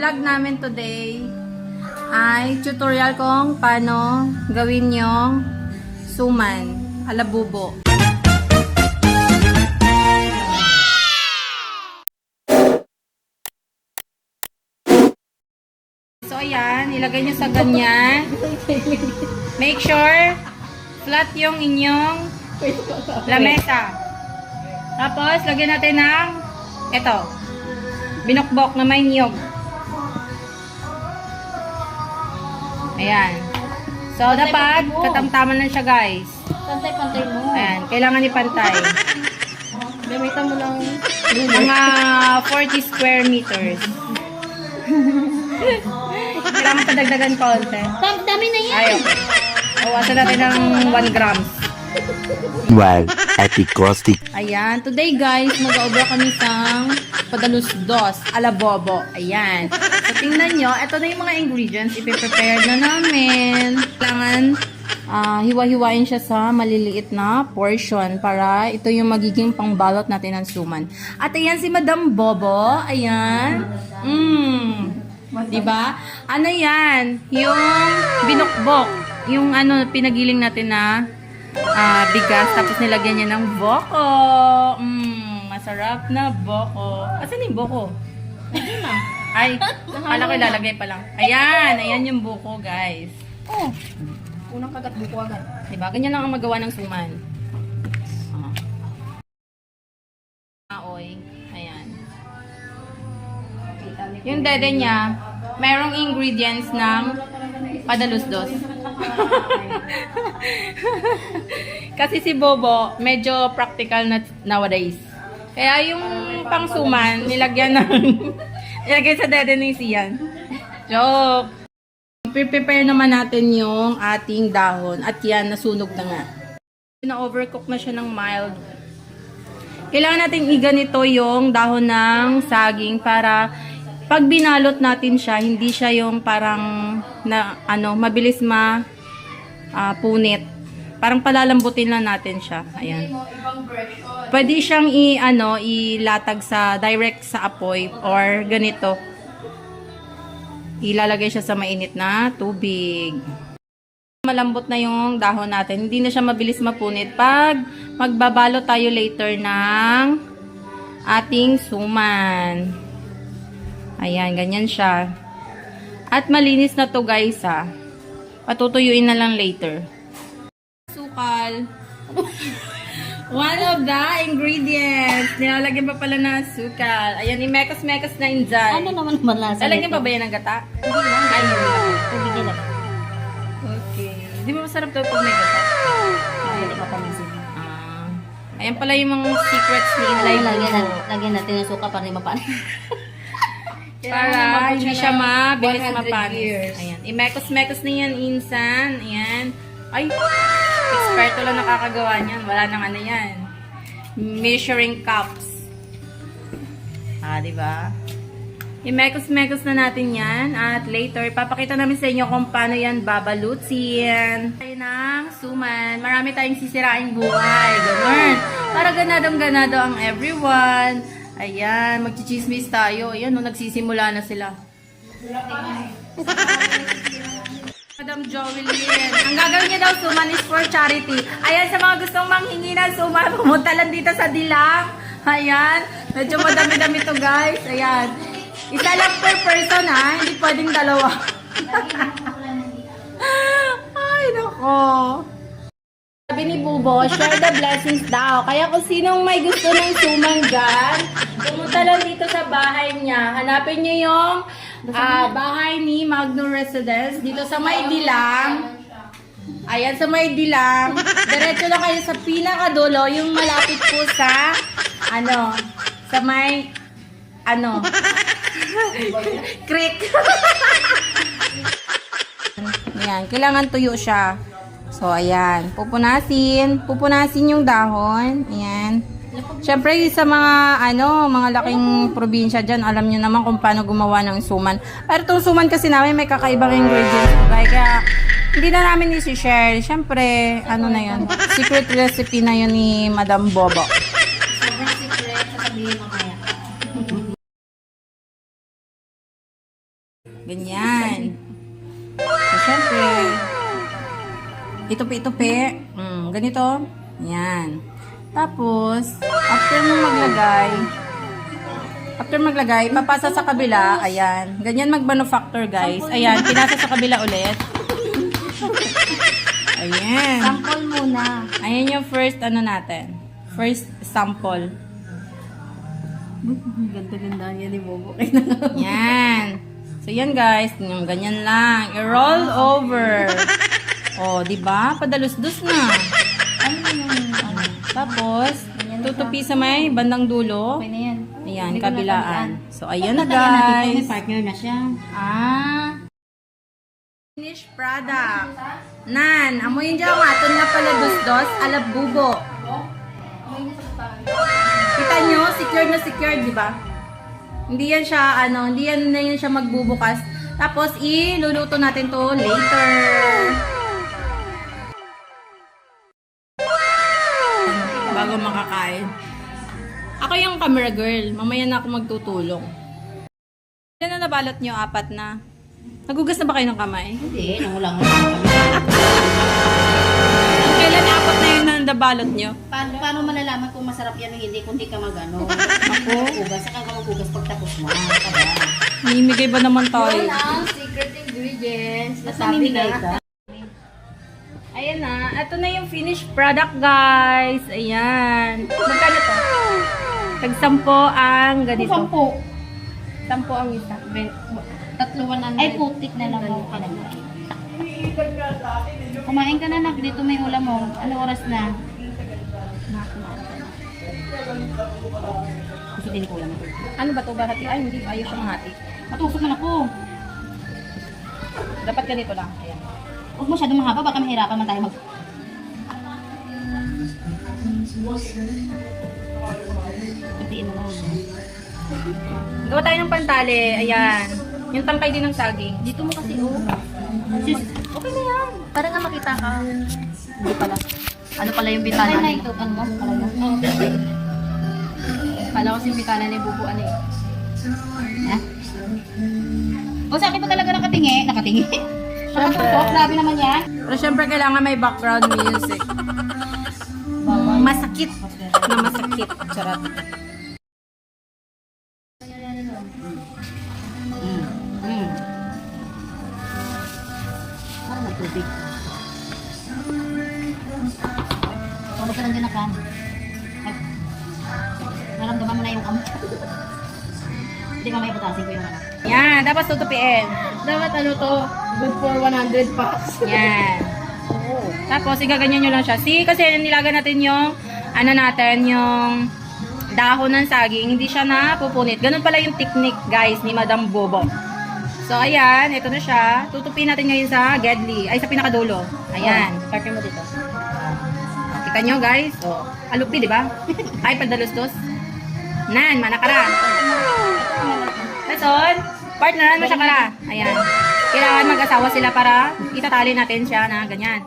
Vlog namin today ay tutorial kung paano gawin yung suman alabubo. So ayan, ilagay nyo sa ganyan. Make sure flat yung inyong lamesa. Tapos lagyan natin ng ito, binokbok na may niyog. Ayan. So, dapat katamtaman lang siya, guys. Pantay-pantay mo. Ayan. Kailangan ipantay. Gamitan mo ng Mga 40 square meters. Kailangan padagdagan konti. Dami na yan. Ay, okay. Awasan natin ng 1 grams. Wow, epic caustic. Ayan. Today, guys, mag-aobra kami sang padalos dos, alabobo. Ayan. So, tingnan nyo. Ito na yung mga ingredients. Ipiprepare na namin. Kailangan hiwa-hiwain siya sa maliliit na portion para ito yung magiging pangbalot natin ng suman. At ayan si Madam Bobo. Ayan. Diba? Ano yan? Yung binukbok. Yung ano, pinagiling natin na bigas, tapos nilagyan niya ng boko. Masarap na boko. Asan yung boko? Ay, kala ko ilalagay pa lang. Ayan, ayan yung buko, guys. Oh. Unang kagat buko agad. Diba? Ganyan lang ang magawa ng suman. Oy, ayan. Yung dede niya, merong ingredients ng padalusdos. Kasi si Bobo, medyo practical na nowadays. Kaya yung pangsuman, nilagyan ng nilagay sa dede ni Sian. Joke! Prepare naman natin yung ating dahon. At yan, nasunog na nga. Na-overcook na siya ng mild. Kailangan natin iganito yung dahon ng saging para pag binalot natin siya, hindi siya yung parang na, mabilis punit. Parang palalambutin lang natin siya. Ayan. Pwede siyang ilatag sa direct sa apoy or ganito. Ilalagay siya sa mainit na tubig. Malambot na yung dahon natin. Hindi na siya mabilis mapunit pag magbabalot tayo later ng ating suman. Ayan, ganyan siya. At malinis na to, guys, ha. Patutuyuin na lang later. Sukal. One of the ingredients. Nilalagyan pa pala na sukal. Ayan, imekos-mekos na inday. Ano naman malasa? Lalagyan pa ba yan ng gata? Hindi lang. Ay, Tubigyan na. okay. Di ba masarap daw pag may gata? Hindi pa pamisin. Ayan pala yung mga secrets ni Inday. Lagyan natin ng suka para mapanis. Para hindi siya mabilis mapanis. Ayan. Imekos-mekos na yan, insan. Ayan. Ay, eksperto lang nakakagawa niyan. Wala nang ano yan. Measuring cups. Diba? Imekos-mekos na natin yan. At later, papakita namin sa inyo kung paano yan babalutin. Tayo ng suman. Marami tayong sisirain buhay. Ganun. Para ganadong-ganado ang everyone. Ayan, magchichismis tayo. Ayan, nagsisimula na sila. Madam Jovelyn. Ang gagawin niya daw, suman is for charity. Ayan, sa mga gustong manghingi ng suman, pumunta lang dito sa Dilang. Ayan, medyo madami-dami to, guys. Ayan. Isa lang per person, ha? Hindi pwedeng dalawa. Ay, nako. Sabi ni Bubo, share the blessings daw. Kaya kung sinong may gusto ng suman dyan, pumunta lang dito sa bahay niya. Hanapin niyo yung bahay ni Magno Residence. Dito sa May Dilang. Ayan, sa May Dilang. Diretso na kayo sa pinakadulo, yung malapit po sa, sa may, creek. Ayan, kailangan tuyo siya. So, ayan. Pupunasin yung dahon. Ayan. Siyempre, sa mga, mga laking probinsya dyan, alam nyo naman kung paano gumawa ng suman. Pero itong suman kasi namin may kakaibang ingredients. Kaya, hindi na namin isi-share. Siyempre, na yun. Secret recipe na yun ni Madam Bobo. Sobrang secret, sasabihin mamaya. Ganyan. So, syempre, itupi-itupi. Ganito. Yan. Tapos, after maglagay, papasa sa kabila. Ayan. Ganyan mag-manufacture, guys. Ayan, pinasa sa kabila ulit. Ayan. Sample muna. Ayan yung first, natin. First sample. Ganda-ganda yan ni Bobo. Yan. So, yan guys. Yung ganyan lang. I-roll over. O, diba? Padalus-dus na. Ano yung ano? Tapos, tutupi sa may bandang dulo. Okay na yan. Ayan, Hindi ko kabilaan. natandaan. So, ayan na Pagkataya natin to, guys. may partner na siya. Finished product. Nan, amoyin dyan ang aton na pala dos-dos, alab bubo. Kita nyo, secured, di ba? Hindi yan siya, hindi yan siya magbubukas. Tapos, iluluto natin to later. Bago makakain. Ako yung camera girl. Mamaya na ako magtutulong. Yan na nabalot nyo, 4 na. Nagugas na ba kayo ng kamay? Hindi, nangulang kami. Kailan 4 na yun na nabalot nyo? Paano malalaman kung masarap yan o hindi kung di ka magano? Ako, ugas. Saka ka mag-ugas pagtapos mo. Kaba. Namimigay ba naman tayo? ang secret ingredients. Basta namimigay ka. Ayan na. Ito na yung finished product, guys. Ayan. Magkano to? Tag-10 ang ganito. 10 ang isa. 3,100. Ay, putik na lang ako. Kumain ka na, nak. Dito may ulam mo. Ano oras na? Gusto din ko ulam. Ano ba to? Bahati? Ay, hindi. Ayaw siyang hati. Matusok man ako. Dapat ganito lang. Ayan. Huwag masyadong mahaba. Baka mahirapan man tayo mag... Hatiin mo lang. Gawa tayo ng pantali. Ayan. Yung tangkay din ng saging. Dito mo kasi, oh. Sis, Okay na yan. para nga makita ka. Hindi pala. Ano pala yung bitana? Ay, na ito. Ano mo? Kala ko si Pitana ni Bubu ano eh. Ha? O, sa akin pa talaga nakatingi. Nakatingi? Nakatutok. Grabe naman yan. Pero syempre kailangan may background music. Masakit. Na masakit. Charot. Parang nagtubig. Tulog ka lang din akan. Naramdaman mo na yung amo. Hindi mamaya patasin ko yung ano. Yan. Dapat tutupiin. Dapat ano to? Good for 100 packs. Yan. Tapos, igaganyan nyo lang siya. See, kasi nilaga natin yung, yung dahon ng saging. Hindi siya napupunit. Ganun pala yung technique, guys, ni Madam Bobo. So, ayan. Ito na siya. Tutupin natin ngayon sa Gedli. Ay, sa pinakadulo. Ayan. Partner mo dito. Kita nyo, guys. O, alupi, di ba? Ay, padalustos. Nan, manakara. Tason, partneran mo siya kara. Ayan. Kailangan mag-asawa sila para itatali natin siya na ganyan.